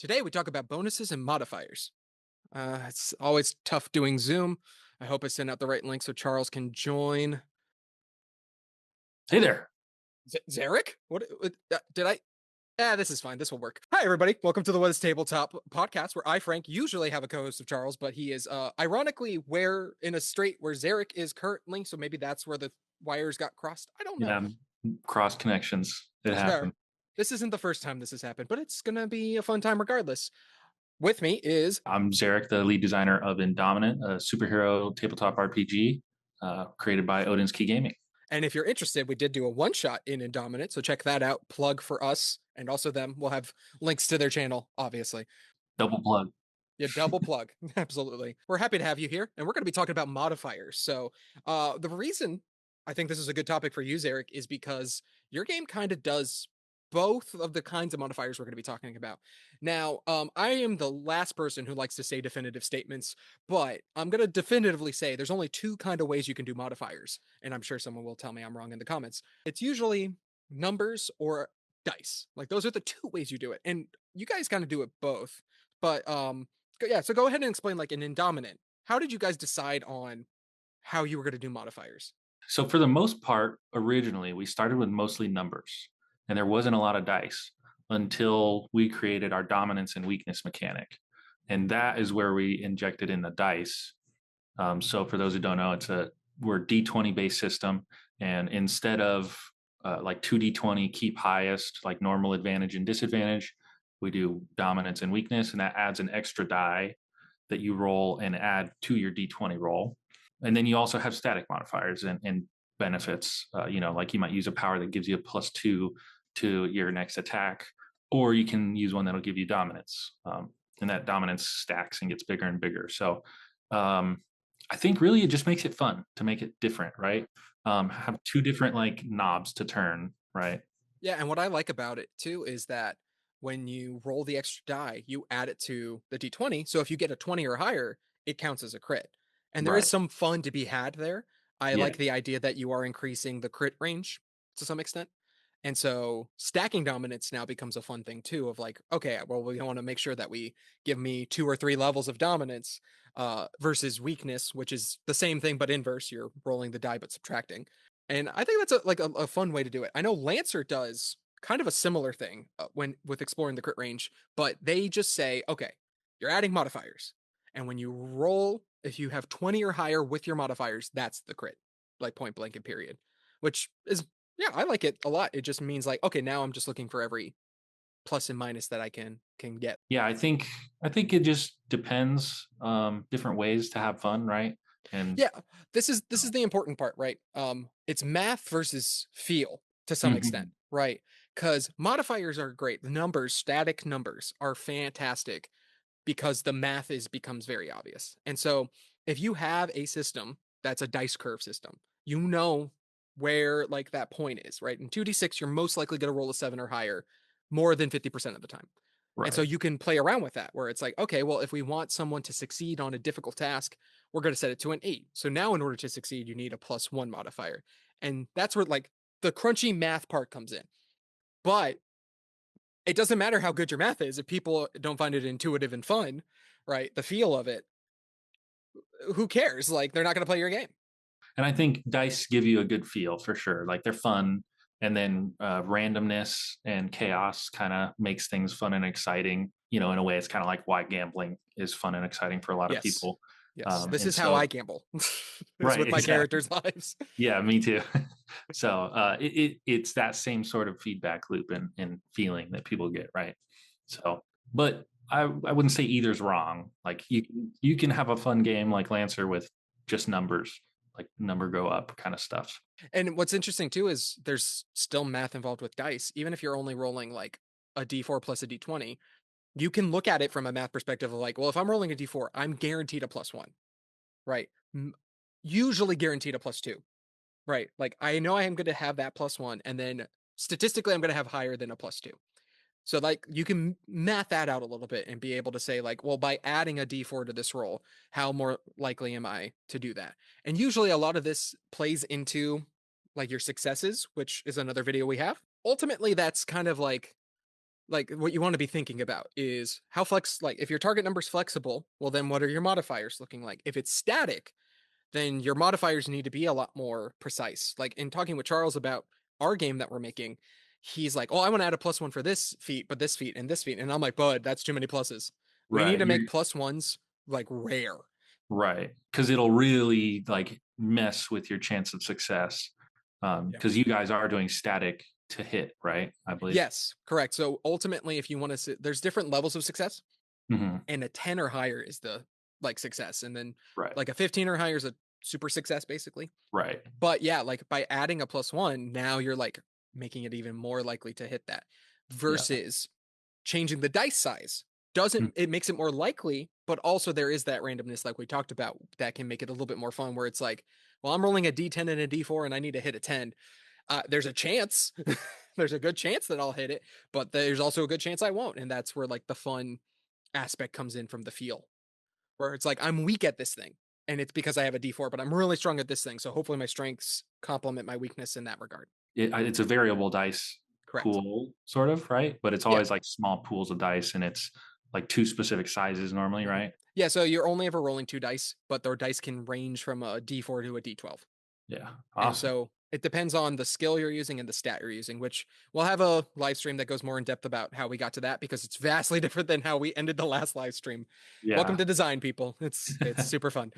Today we talk about bonuses and modifiers. It's always tough doing Zoom. I hope I sent out the right link so Charles can join. Hey there. Zarek? What did I? This is fine. This will work. Hi, everybody. Welcome to the What is Tabletop podcast, where I, Frank, usually have a co-host of Charles, but he is ironically where in a strait where Zarek is currently. So maybe that's where the wires got crossed. I don't know. Yeah, cross connections. It Sure. happened. This isn't the first time this has happened, but it's gonna be a fun time regardless. With me is I'm Zarek, the lead designer of Indominant, a superhero tabletop RPG created by Odin's Key Gaming. And if you're interested, we did do a one shot in Indominant, so check that out. Plug for us and also them. We'll have links to their channel, obviously. Double plug. Yeah, double plug. Absolutely. We're happy to have you here, and we're going to be talking about modifiers. So, the reason I think this is a good topic for you, Zarek, is because your game kind of does both of the kinds of modifiers we're going to be talking about. Now, I am the last person who likes to say definitive statements, but I'm going to definitively say there's only two kind of ways you can do modifiers, and I'm sure someone will tell me I'm wrong in the comments. It's usually numbers or dice. Like those are the two ways you do it, and you guys kind of do it both. But yeah, so go ahead and explain, like, an Indominant. How did you guys decide on how you were going to do modifiers? So, for the most part, originally, we started with mostly numbers, and there wasn't a lot of dice until we created our dominance and weakness mechanic. And that is where we injected in the dice. So, for those who don't know, we're D20 based system. And instead of like 2D20 keep highest, like normal advantage and disadvantage, we do dominance and weakness, and that adds an extra die that you roll and add to your D20 roll. And then you also have static modifiers and benefits. Like you might use a power that gives you a +2 to your next attack, or you can use one that'll give you dominance. And that dominance stacks and gets bigger and bigger. So I think really it just makes it fun to make it different, right? Have two different like knobs to turn, right? Yeah, and what I like about it too is that when you roll the extra die, you add it to the d20. So if you get a 20 or higher, it counts as a crit. And there is Right. some fun to be had there. I Yeah. like the idea that you are increasing the crit range to some extent. And so stacking dominance now becomes a fun thing too of like, okay, well, we want to make sure that we give me 2 or 3 levels of dominance versus weakness, which is the same thing but inverse. You're rolling the die but subtracting. And I think that's a fun way to do it. I know Lancer does kind of a similar thing when with exploring the crit range, but they just say, okay, you're adding modifiers. And when you roll, if you have 20 or higher with your modifiers, that's the crit, like point blank and period, which is, yeah, I like it a lot. It just means like, okay, now I'm just looking for every plus and minus that I can get. Yeah, I think it just depends. Different ways to have fun, right? And Yeah, this is the important part, right? It's math versus feel to some extent, Mhm. right? Because modifiers are great. The numbers, static numbers, are fantastic because the math is becomes very obvious. And so if you have a system that's a dice curve system, you know where like that point is, right? In 2d6, you're most likely going to roll a 7 or higher more than 50% of the time. And so Right. you can play around with that where it's like, okay, well, if we want someone to succeed on a difficult task, we're going to set it to an 8. So now in order to succeed, you need a +1 modifier. And that's where like the crunchy math part comes in. But it doesn't matter how good your math is if people don't find it intuitive and fun, right? The feel of it, who cares? Like they're not going to play your game. And I think dice give you a good feel for sure. Like they're fun, and then randomness and chaos kind of makes things fun and exciting. In a way, it's kind of like why gambling is fun and exciting for a lot of Yes. people. Yes. This And is how I so, gamble. Is right, with my exactly. characters' lives. Yeah, me too. So it's that same sort of feedback loop and feeling that people get, right? So, but I wouldn't say either's wrong. Like you can have a fun game like Lancer with just numbers, like number go up kind of stuff. And what's interesting too is there's still math involved with dice. Even if you're only rolling like a d4 plus a d20, you can look at it from a math perspective of like, well, if I'm rolling a d4, I'm guaranteed a +1, right? Usually guaranteed a +2, right? Like I know I am going to have that +1, and then statistically, I'm going to have higher than a +2. So like you can math that out a little bit and be able to say like, well, by adding a d4 to this roll, how more likely am I to do that? And usually a lot of this plays into like your successes, which is another video we have. Ultimately, that's kind of like like what you want to be thinking about is how like if your target number's flexible, well then what are your modifiers looking like? If it's static, then your modifiers need to be a lot more precise. Like in talking with Charles about our game that we're making, he's like, "Oh, I want to add a +1 for this feat, but this feat and this feat." And I'm like, "Bud, that's too many pluses. We need Right. to You're make +1s like rare." right. Because it'll really like mess with your chance of success. Yeah. Because you guys are doing static to hit, right? I believe. Yes, correct. So ultimately, if you want to, there's different levels of success, Hmm. and a 10 or higher is the like success, and then Right. like a 15 or higher is a super success, basically. Right. But yeah, like by adding a +1, now you're like making it even more likely to hit that Yeah. versus changing the dice size. Mm. Doesn't it makes it more likely, but also there is that randomness like we talked about that can make it a little bit more fun where it's like, well, I'm rolling a D10 and a D4 and I need to hit a 10. There's a chance. There's a good chance that I'll hit it, but there's also a good chance I won't. And that's where like the fun aspect comes in from the feel, where it's like I'm weak at this thing. And it's because I have a D4, but I'm really strong at this thing. So hopefully my strengths complement my weakness in that regard. It's a variable dice Correct. pool, sort of, right? But it's Yeah. always like small pools of dice, and it's like two specific sizes normally, Mhm. right? Yeah. So you're only ever rolling two dice, but their dice can range from a D4 to a D12. Yeah. And Awesome. so it depends on the skill you're using and the stat you're using, which we'll have a live stream that goes more in depth about how we got to that because it's vastly different than how we ended the last live stream. Welcome Yeah. to design, people. It's super fun.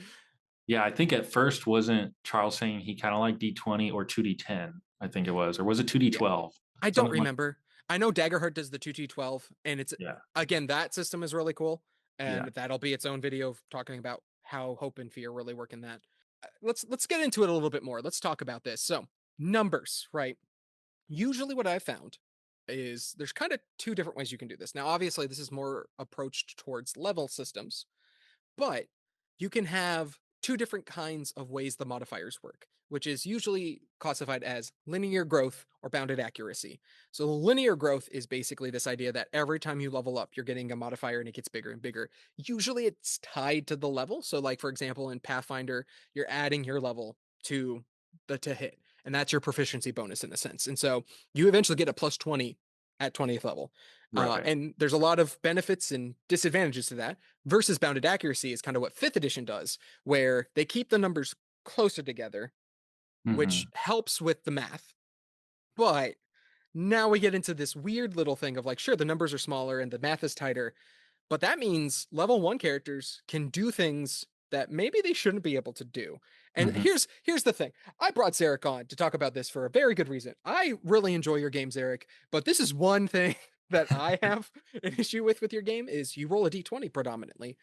Yeah, I think at first wasn't Charles saying he kind of liked D20 or 2D10, I think it was, or was it Yeah. 2D12? I don't Something like remember. I know Daggerheart does the 2T12, and it's yeah. again that system is really cool, Yeah. and that'll be its own video talking about how hope and fear really work in that. Let's get into it a little bit more. Let's talk about this. So numbers, right? Usually, what I've found is there's kind of two different ways you can do this. Now, obviously, this is more approached towards level systems, but you can have two different kinds of ways the modifiers work, which is usually classified as linear growth or bounded accuracy. So, linear growth is basically this idea that every time you level up, you're getting a modifier and it gets bigger and bigger. Usually, it's tied to the level. So, like for example, in Pathfinder, you're adding your level to the to hit, and that's your proficiency bonus in a sense. And so, you eventually get a +20 at 20th level. Right. And there's a lot of benefits and disadvantages to that versus bounded accuracy is kind of what fifth edition does, where they keep the numbers closer together, which Hmm. helps with the math. But now we get into this weird little thing of like, sure, the numbers are smaller and the math is tighter, but that means level one characters can do things that maybe they shouldn't be able to do. And Hmm. here's the thing. I brought Zarek on to talk about this for a very good reason. I really enjoy your game, Zarek, but this is one thing that I have an issue with your game is you roll a d20 predominantly,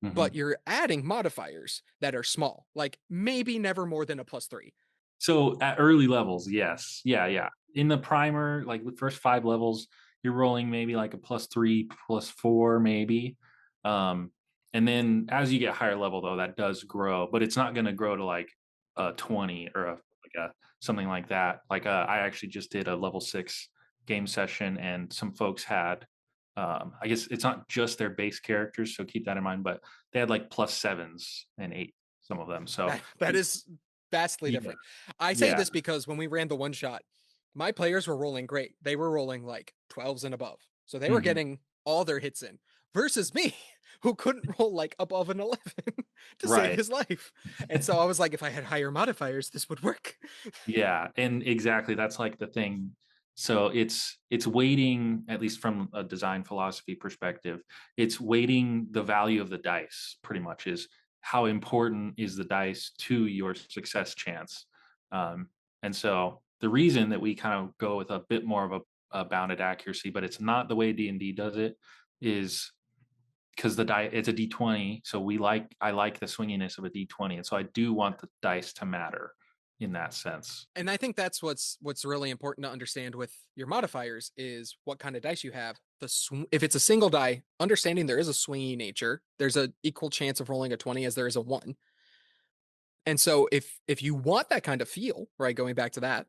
but Hmm. you're adding modifiers that are small, like maybe never more than a +3. So at early levels, yes. Yeah, yeah. In the primer, like the first 5 levels, you're rolling maybe like a +3, +4, maybe. Um, and then as you get higher level though, that does grow, but it's not gonna grow to like a 20 or a like a something like that. Like I actually just did a level 6 game session and some folks had I guess it's not just their base characters, so keep that in mind, but they had like +7s and 8, some of them. So That is vastly yeah, different. I say yeah. this because when we ran the one shot, my players were rolling great. They were rolling like 12s and above. So they were Mhm. getting all their hits in versus me, who couldn't roll like above an 11 to save Right. his life. And so I was like, if I had higher modifiers, this would work. Yeah, and exactly, that's like the thing. So it's weighting, at least from a design philosophy perspective, it's weighting the value of the dice, pretty much, is how important is the dice to your success chance. Um, and so the reason that we kind of go with a bit more of a bounded accuracy, but it's not the way D&D does it, is because the die it's a D20, so I like the swinginess of a D20, and so I do want the dice to matter in that sense. And I think that's what's really important to understand with your modifiers is what kind of dice you have. If it's a single die, understanding there is a swingy nature, there's a equal chance of rolling a 20 as there is a 1. And so if you want that kind of feel, right, going back to that,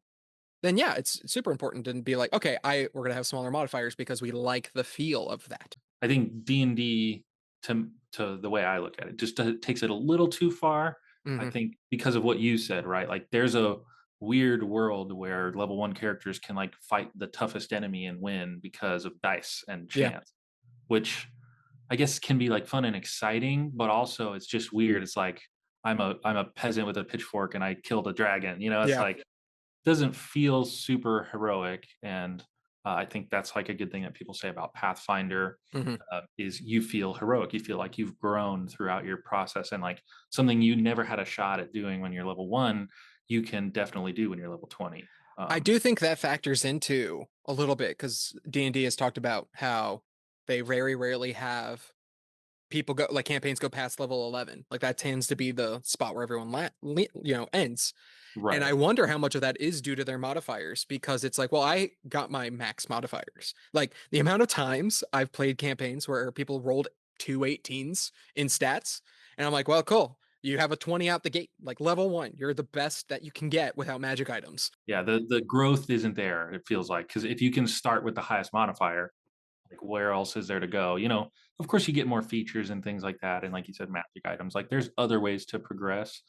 then yeah, it's super important to be like, okay, I we're gonna have smaller modifiers because we like the feel of that. I think D&D, to the way I look at it, just takes it a little too far. I Hmm. think because of what you said, right? Like there's a weird world where level 1 characters can like fight the toughest enemy and win because of dice and Yeah. chance, which I guess can be like fun and exciting, but also it's just weird. It's like I'm a peasant with a pitchfork and I killed a dragon. It's Yeah. like doesn't feel super heroic. And I think that's like a good thing that people say about Pathfinder Hmm. is you feel heroic. You feel like you've grown throughout your process, and like something you never had a shot at doing when you're level 1, you can definitely do when you're level 20. I do think that factors into a little bit because D&D has talked about how they very rarely have people go like campaigns go past level 11. Like that tends to be the spot where everyone ends. And I Right. wonder how much of that is due to their modifiers because it's like, well, I got my max modifiers. Like the amount of times I've played campaigns where people rolled 2 18s in stats, and I'm like, well, cool. You have a 20 out the gate, like level one. You're the best that you can get without magic items. Yeah, the growth isn't there, it feels like, because if you can start with the highest modifier, like where else is there to go? Of course you get more features and things like that, and like you said, magic items. Like there's other ways to progress,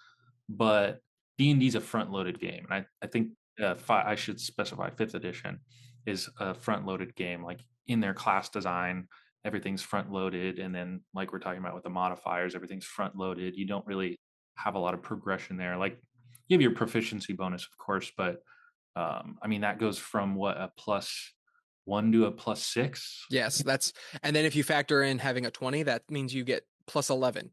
but D&D is a front-loaded game, and I think I should specify fifth edition is a front-loaded game. Like in their class design, everything's front-loaded, and then like we're talking about with the modifiers, everything's front-loaded. You don't really have a lot of progression there. Like you have your proficiency bonus, of course, but I mean that goes from what a +1 to a +6. Yes, and then if you factor in having a 20, that means you get plus 11.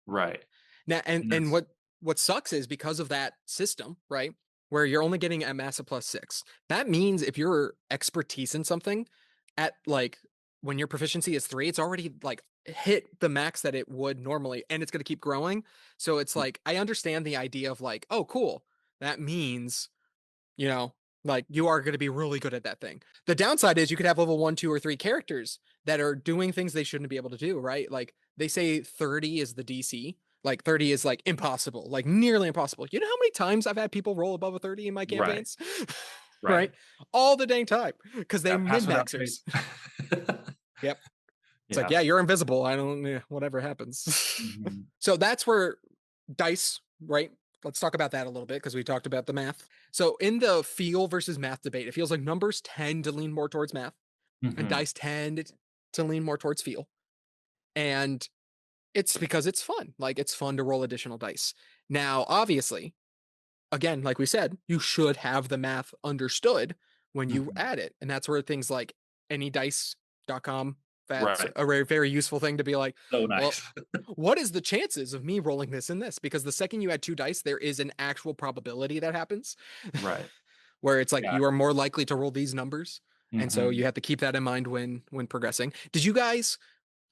Right. Now, and And and that's what sucks is because of that system, right? Where you're only getting a massive plus six. That means if your expertise in something at like when your proficiency is three, it's already like hit the max that it would normally, and it's going to keep growing. So it's like I understand the idea of like, oh, cool. That means you know, like you are going to be really good at that thing. The downside is you could have level one, two, or three characters that are doing things they shouldn't be able to do, right? Like they say 30 is the DC. Like 30 is like impossible, like nearly impossible. You know how many times I've had people roll above a 30 in my right, campaigns? right. Right? All the dang time because they're Yeah, min pass without maxers. trace. Yep. It's like, Yeah. yeah, you're invisible. I don't, whatever happens. Mhm. So that's where dice, right? Let's talk about that a little bit because we talked about the math. So in the feel versus math debate, it feels like numbers tend to lean more towards math and Mhm. dice tend to lean more towards feel. And it's because it's fun. Like it's fun to roll additional dice. Now, obviously, again, like we said, you should have the math understood when you Mhm. add it. And that's where things like anydice.com, that's Right. a very, very useful thing to be like, So well, nice. what is the chances of me rolling this and this? Because the second you add two dice, there is an actual probability that happens Right. where it's like Yeah. you are more likely to roll these numbers. And so you Mhm. have to keep that in mind when progressing. Did you guys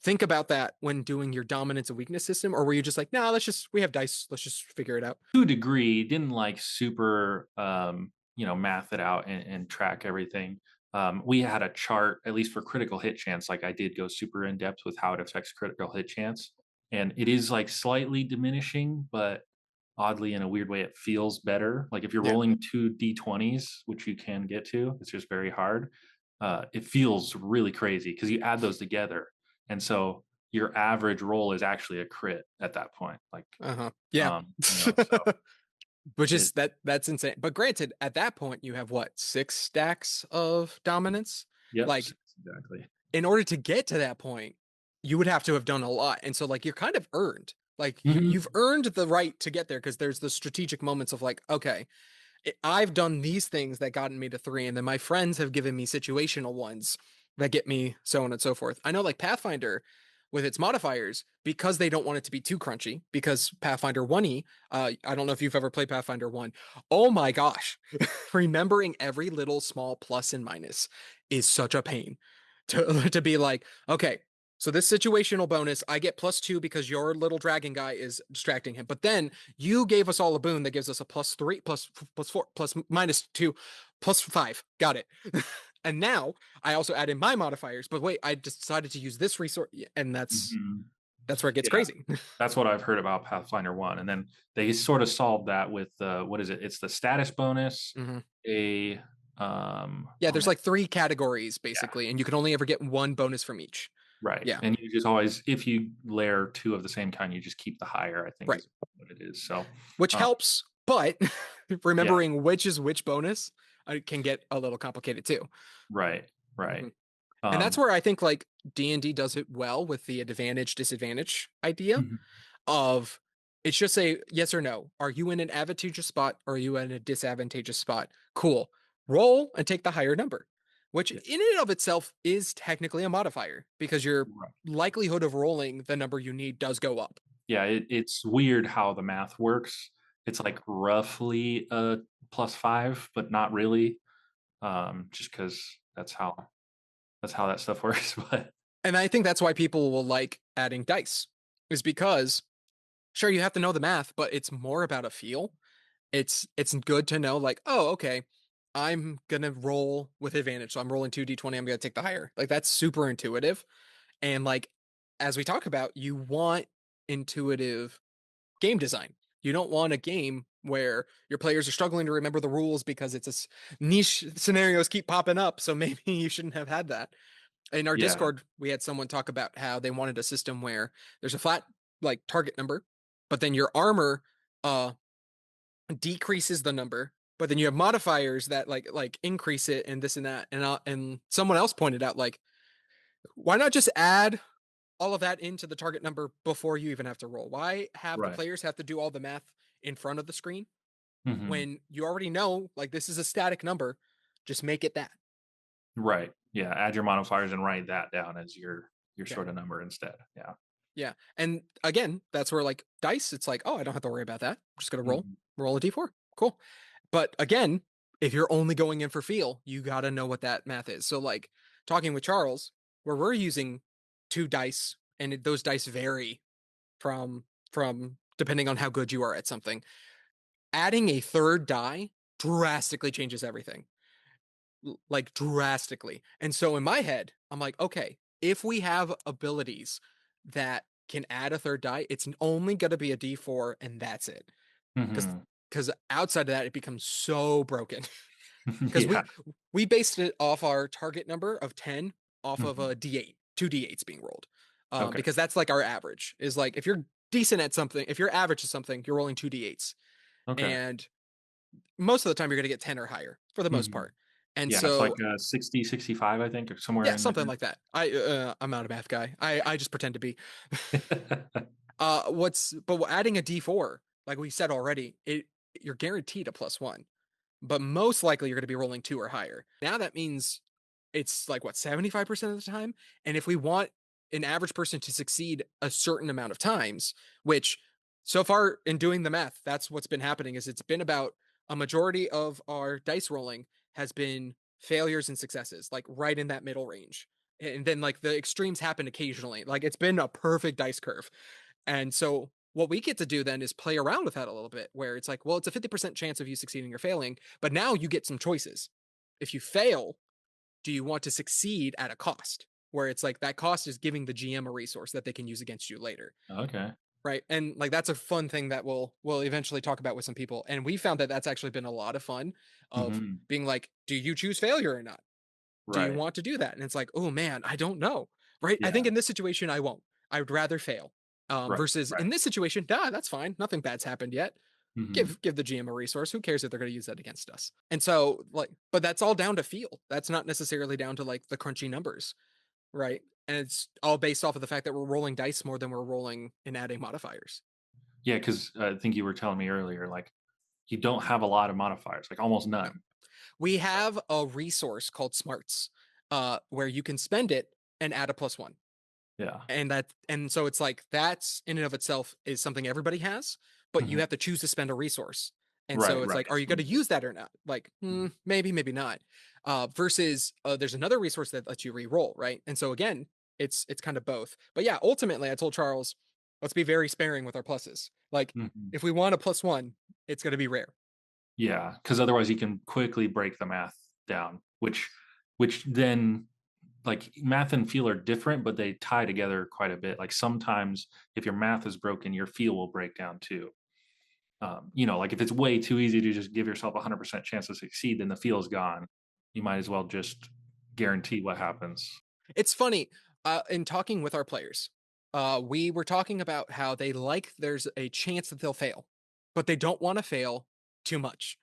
think about that when doing your dominance and weakness system, or were you just like, nah, we have dice, let's just figure it out? To a degree, didn't like super, math it out and track everything. We had a chart, at least for critical hit chance. Like I did go super in depth with how it affects critical hit chance. And it is like slightly diminishing, but oddly, in a weird way, it feels better. Like if you're Yeah. rolling two D20s, which you can get to, it's just very hard. It feels really crazy because you add those together. And so your average roll is actually a crit at that point. Like, Uh-huh. Yeah. so Which is it, that's insane. But granted, at that point you have what, six stacks of dominance? yep, Like exactly. in order to get to that point, you would have to have done a lot. And so like you're kind of earned. Like you've Mhm. earned the right to get there because there's the strategic moments of like, okay, I've done these things that gotten me to three, and then my friends have given me situational ones that get me so on and so forth. I know, like Pathfinder, with its modifiers, because they don't want it to be too crunchy. Because Pathfinder 1E, I don't know if you've ever played Pathfinder 1. Oh my gosh, remembering every little small plus and minus is such a pain. To be like, okay, so this situational bonus, I get +2 because your little dragon guy is distracting him. But then you gave us all a boon that gives us a +3, plus 4, plus -2, +5. Got it. And now I also add in my modifiers. But wait, I decided to use this resource, and Mhm. that's where it gets Yeah, crazy. that's what I've heard about Pathfinder 1, and then they sort of solved that with, what is it? It's the status bonus, Hmm. a, Yeah, oh there's man, like three categories yeah, basically, and you can only ever get one bonus from each. right, Yeah, and you just always if you layer 2 of the same kind, you just keep the higher, I think right. is what it is, so, Which um helps, but Yeah. remembering which is which bonus can get a little complicated too. Right. Right. Mhm. And that's Um, where I think like D&D does it well with the advantage disadvantage idea mhm. of it's just say yes or no. Are you in an advantageous spot or are you in a disadvantageous spot? Cool. Roll and take the higher number, which Yeah. in and of itself is technically a modifier because your Right. likelihood of rolling the number you need does go up. Yeah. It's weird how the math works. It's like roughly a +5, but not really. Just because that's how that stuff works. But And I think that's why people will like adding dice, is because sure you have to know the math, but it's more about a feel. It's good to know like, oh, okay, I'm gonna roll with advantage. So I'm rolling 2d20, I'm gonna take the higher. Like that's super intuitive. And like as we talk about, you want intuitive game design. You don't want a game where your players are struggling to remember the rules because niche scenarios keep popping up. So maybe you shouldn't have had that. In our yeah. Discord, we had someone talk about how they wanted a system where there's a flat like target number, but then your armor uh decreases the number, but then you have modifiers that like increase it and this and that. And someone else pointed out like why not just add all of that into the target number before you even have to roll? Why have the Right. players have to do all the math in front of the screen Hmm. when you already know like this is a static number? Just make it that. Right. Yeah. Add your modifiers and write that down as your Yeah. sort of number instead. Yeah. Yeah. And again, that's where like dice, it's like, oh, I don't have to worry about that. I'm just gonna Mhm. roll a d4. Cool. But again, if you're only going in for feel, you gotta know what that math is. So like talking with Charles, where we're using two dice, and those dice vary from depending on how good you are at something. Adding a third die drastically changes everything. Like drastically. And so in my head, I'm like, okay, if we have abilities that can add a third die, it's only going to be a d4 and that's it. Cuz Mhm. cuz outside of that it becomes so broken. Cuz Yeah. we based it off our target number of 10 off of Mhm. a d8, two d8s being rolled. Okay. Because that's like our average. Is like if you're decent at something, if you're average at something, you're rolling two d8s. Okay. And most of the time you're going to get 10 or higher for the most Mhm. part. And Yeah, it's like, so 60, 65, I think, or somewhere yeah, in something there. like that. I'm not a math guy. I just pretend to be. But adding a D4, like we said already, you're guaranteed a +1, but most likely you're going to be rolling two or higher. Now that means it's like what 75% of the time, and if we want an average person to succeed a certain amount of times, which so far in doing the math, that's what's been happening is it's been about a majority of our dice rolling has been failures and successes, like right in that middle range. And then like the extremes happen occasionally. Like it's been a perfect dice curve. And so what we get to do then is play around with that a little bit, where it's like, well, it's a 50% chance of you succeeding or failing, but now you get some choices. If you fail, do you want to succeed at a cost? Where it's like that cost is giving the GM a resource that they can use against you later. Okay. Right. And like that's a fun thing that we'll eventually talk about with some people. And we found that that's actually been a lot of fun of Mhm. being like, do you choose failure or not? Do you Right. want to do that? And it's like, oh man, I don't know. Right. I think Yeah. in this situation, I won't. I would rather fail. Right, Versus right. in this situation, nah, that's fine. Nothing bad's happened yet. Mhm. Give the GM a resource. Who cares if they're going to use that against us? And so, like, but that's all down to feel. That's not necessarily down to like the crunchy numbers, right? And it's all based off of the fact that we're rolling dice more than we're rolling and adding modifiers. Yeah, because I think you were telling me earlier, like, you don't have a lot of modifiers, like, almost No, none. we have a resource called Smarts, where you can spend it and add a +1. Yeah. And so it's like that's in and of itself is something everybody has, but you Mhm. have to choose to spend a resource. And so Right, it's right. like, are It's you going to limited. use that or not? Like, Mhm. maybe, maybe not. Versus there's another resource that lets you re-roll, right? And so again, it's kind of both. But yeah, ultimately, I told Charles, let's be very sparing with our pluses. Like, Mhm. if we want a +1, it's going to be rare. Yeah, because otherwise you can quickly break the math down, which then like math and feel are different, but they tie together quite a bit. Like sometimes if your math is broken, your feel will break down too. Like if it's way too easy to just give yourself 100% chance to succeed, then the feel is gone. You might as well just guarantee what happens. It's funny, in talking with our players, we were talking about how they like there's a chance that they'll fail, but they don't want to fail too much,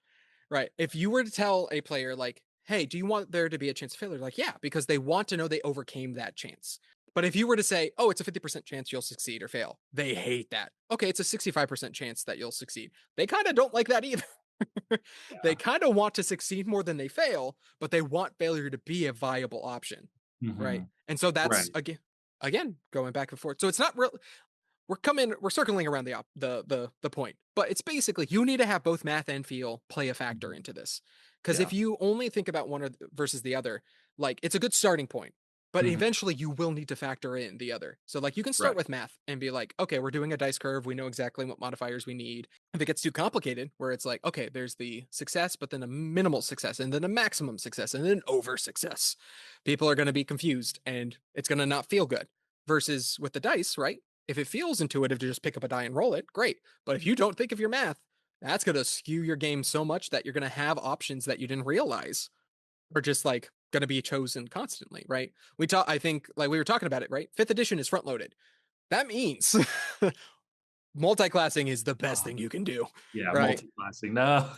right? If you were to tell a player like, "Hey, do you want there to be a chance of failure?" Like, "Yeah," because they want to know they overcame that chance. But if you were to say, "Oh, it's a 50% chance you'll succeed or fail," they hate that. Okay, it's a 65% chance that you'll succeed. They kind of don't like that either. They Yeah. kind of want to succeed more than they fail, but they want failure to be a viable option, right? Mhm. And so that's Right. again going back and forth. So it's not real, we're circling around the point, but it's basically you need to have both math and feel play a factor Mhm. into this, because if Yeah. you only think about one versus the other, like it's a good starting point, but Mhm. eventually you will need to factor in the other. So like you can start Right. with math and be like, okay, we're doing a dice curve, we know exactly what modifiers we need. If it gets too complicated, where it's like, okay, there's the success, but then a minimal success, and then a maximum success, and then over success, people are going to be confused and it's going to not feel good. Versus with the dice, right? If it feels intuitive to just pick up a die and roll it, great. But if you don't think of your math, that's going to skew your game so much that you're going to have options that you didn't realize are just like going to be chosen constantly, right? I think, like we were talking about it, right? Fifth edition is front loaded. That means multi-classing is the best Oh, thing you can do, yeah, right? multi-classing. No.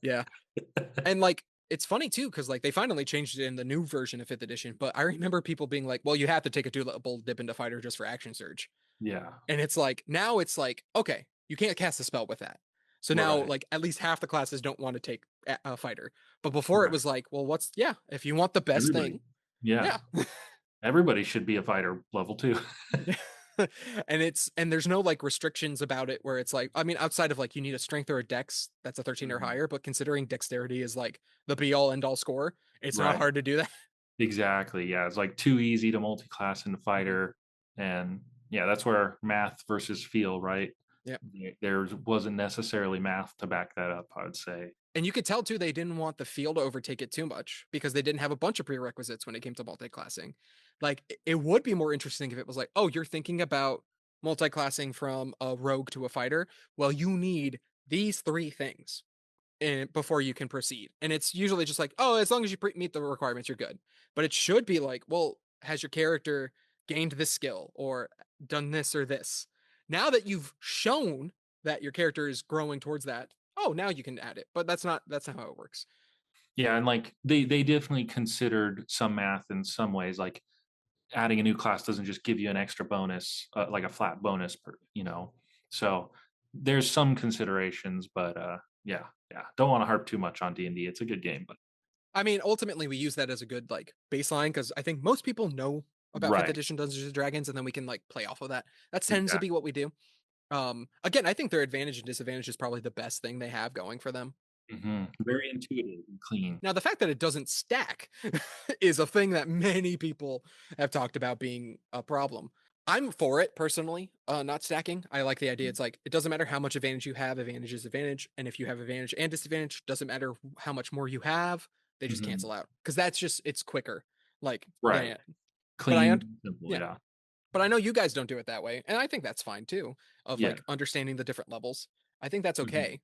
Yeah. And like, it's funny too, because like they finally changed it in the new version of fifth edition. But I remember people being like, well, you have to take a double dip into fighter just for action surge. Yeah. And it's like now it's like, okay, you can't cast a spell with that. So now Right. like at least half the classes don't want to take a fighter. But before it Right. was like, well, what's yeah, if you want the best Everybody. thing, Yeah. yeah. Everybody should be a fighter level 2. And there's no like restrictions about it where it's like, I mean, outside of like you need a strength or a dex that's a 13 or Mhm. higher, but considering dexterity is like the be all end all score, it's not Right. hard to do that. Exactly. Yeah. It's like too easy to multi-class in the Mhm. fighter. And yeah, that's where math versus feel, right? Yeah. There wasn't necessarily math to back that up, I would say. And you could tell too they didn't want the field to overtake it too much because they didn't have a bunch of prerequisites when it came to multi-classing. Like it would be more interesting if it was like, oh, you're thinking about multi-classing from a rogue to a fighter. Well, you need these three things before you can proceed. And it's usually just like, oh, as long as you meet the requirements, you're good. But it should be like, well, has your character gained this skill or done this or this? Now that you've shown that your character is growing towards that, oh, now you can add it. But that's not how it works. Yeah, and like they definitely considered some math in some ways. Like adding a new class doesn't just give you an extra bonus, like a flat bonus per. So there's some considerations, but yeah, yeah. Don't want to harp too much on D&D. It's a good game, but I mean, ultimately, we use that as a good like baseline because I think most people know about fifth right, edition Dungeons and Dragons, and then we can like play off of that. That tends to be exactly. what we do. Again, I think their advantage and disadvantage is probably the best thing they have going for them. Very intuitive and clean. Now, the fact that it doesn't stack is a thing that many people have talked about being a problem. I'm for it personally, not stacking. I like the idea. It's like it doesn't matter how much advantage you have, advantage is advantage, and if you have advantage and disadvantage, doesn't matter how much more you have, they just Hmm. cancel out because that's just it's quicker. Like, Right, yeah, but clean, simple. yeah, Yeah, but I know you guys don't do it that way, and I think that's fine too. Of yeah. like understanding the different levels, I think that's Hmm. okay.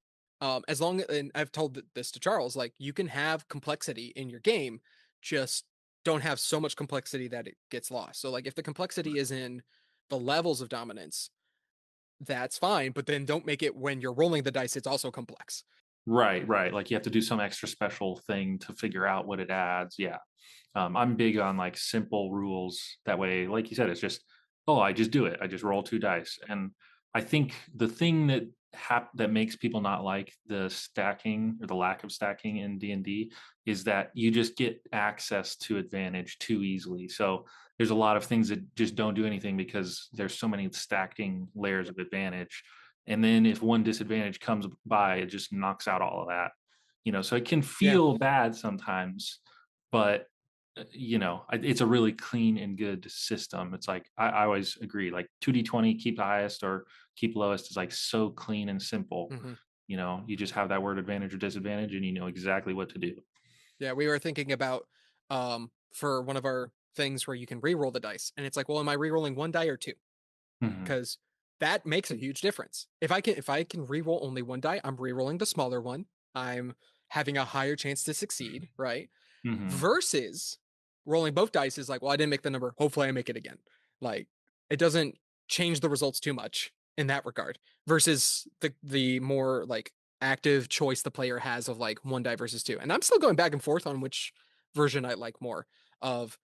As long and I've told this to Charles, like you can have complexity in your game, just don't have so much complexity that it gets lost. So like if the complexity is in the levels of dominance, that's fine, but then don't make it when you're rolling the dice, it's also complex. Right, right. Like you have to do some extra special thing to figure out what it adds. Yeah. I'm big on like simple rules. That way, like you said, it's just, oh, I just do it. I just roll two dice. And I think the thing that makes people not like the stacking or the lack of stacking in D&D is that you just get access to advantage too easily. So there's a lot of things that just don't do anything because there's so many stacking layers of advantage. And then if one disadvantage comes by, it just knocks out all of that. So it can Yeah. feel bad sometimes, but it's a really clean and good system. It's like I always agree, like 2d20, keep the highest or keep lowest is like so clean and simple. Hmm. You just have that word advantage or disadvantage and you know exactly what to do. Yeah, we were thinking about for one of our things where you can re-roll the dice, and it's like, well, am I re-rolling one die or two? Hmm. Because that makes a huge difference. If I can re-roll only one die, I'm re-rolling the smaller one. I'm having a higher chance to succeed, right? Hmm. Versus rolling both dice is like, well, I didn't make the number. Hopefully I make it again. Like it doesn't change the results too much in that regard. Versus the more like active choice the player has of like one die versus two. And I'm still going back and forth on which version I like more of.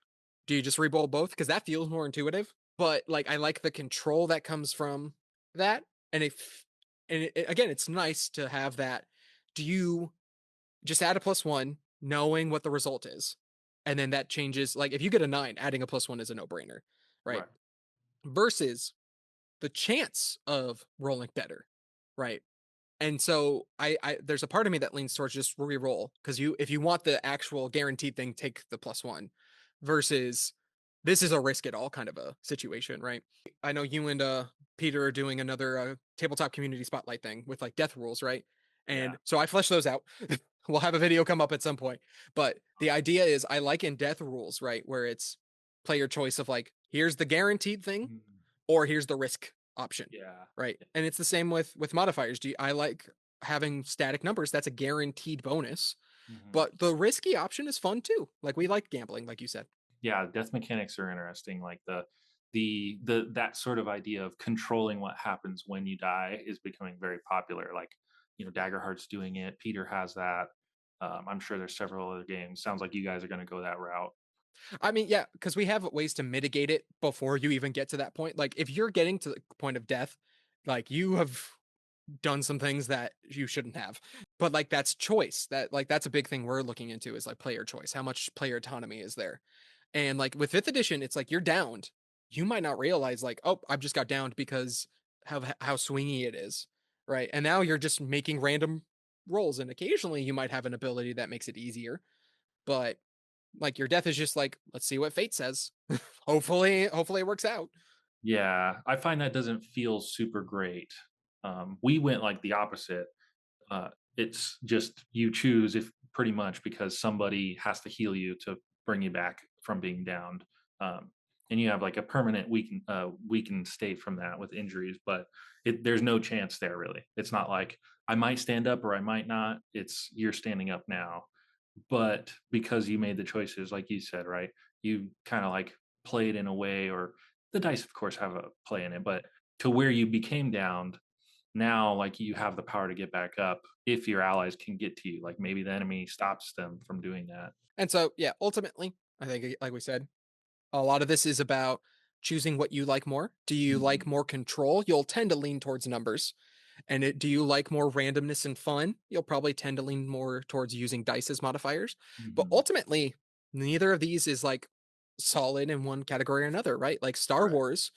Do you just reroll both? Because that feels more intuitive. But like I like the control that comes from that. And if again, it's nice to have that. Do you just add a plus one, knowing what the result is? And then that changes. Like if you get a nine, adding a plus one is a no-brainer, right? Right. Versus the chance of rolling better, right? And so I there's a part of me that leans towards just re-roll because you if you want the actual guaranteed thing, take the plus one versus this is a risk it all kind of a situation, right? I know you and Peter are doing another tabletop community spotlight thing with like death rules, right? Yeah. And so I flesh those out. We'll have a video come up at some point. But the idea is I like in death rules, right, where it's player choice of like here's the guaranteed thing Mhm. or here's the risk option, Yeah. right? And it's the same with modifiers. I like having static numbers. That's a guaranteed bonus, Mhm. but the risky option is fun too. Like we like gambling, like you said. Yeah, death mechanics are interesting. Like the that sort of idea of controlling what happens when you die is becoming very popular. Like, Daggerheart's doing it. Peter has that. I'm sure there's several other games. Sounds like you guys are going to go that route. I mean, yeah, because we have ways to mitigate it before you even get to that point. Like if you're getting to the point of death, like you have done some things that you shouldn't have. But like that's choice. That's a big thing we're looking into is like player choice. How much player autonomy is there? And like with fifth edition, it's like you're downed. You might not realize like, oh, I've just got downed because how swingy it is, right? And now you're just making random rolls, and occasionally you might have an ability that makes it easier. But like your death is just like, let's see what fate says. Hopefully it works out. Yeah, I find that doesn't feel super great. We went like the opposite. It's just you choose if pretty much because somebody has to heal you to bring you back from being downed, um, and you have like a permanent weakened state from that with injuries. But there's no chance there really. It's not like I might stand up or I might not. It's you're standing up now, but because you made the choices, like you said, right? You kind of like played in a way, or the dice, of course, have a play in it, but to where you became downed now, like you have the power to get back up if your allies can get to you. Like maybe the enemy stops them from doing that. And so, yeah, ultimately, I think, like we said, a lot of this is about choosing what you like more. Do you like Mhm. more control? You'll tend to lean towards numbers. And do you like more randomness and fun? You'll probably tend to lean more towards using dice as modifiers. But Mhm. ultimately, neither of these is like solid in one category or another, right? Like Star Right. Wars,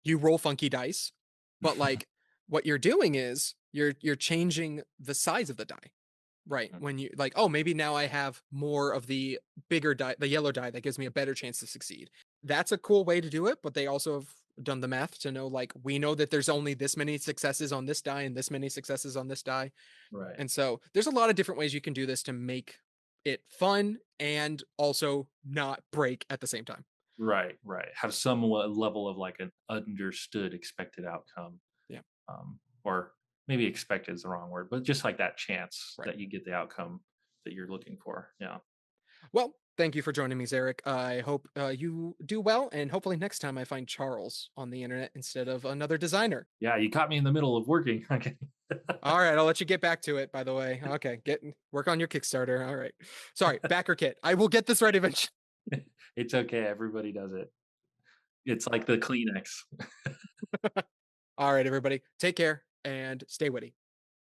you roll funky dice, but like what you're doing is you're changing the size of the die. Right. Mhm. When you like, oh, maybe now I have more of the bigger die, the yellow die that gives me a better chance to succeed. That's a cool way to do it, but they also have done the math to know like we know that there's only this many successes on this die and this many successes on this die. Right. And so there's a lot of different ways you can do this to make it fun and also not break at the same time. Right. Right. Have some level of like an understood expected outcome, Yeah. or maybe expected is the wrong word, but just like that chance Right. that you get the outcome that you're looking for. Yeah. Well, thank you for joining me, Zarek. I hope you do well, and hopefully next time I find Charles on the internet instead of another designer. Yeah. You caught me in the middle of working. Okay. All right, I'll let you get back to it, by the way. Okay, work on your Kickstarter. All right. Sorry, backer kit. I will get this right eventually. It's okay. Everybody does it. It's like the Kleenex. All right, everybody. Take care and stay witty.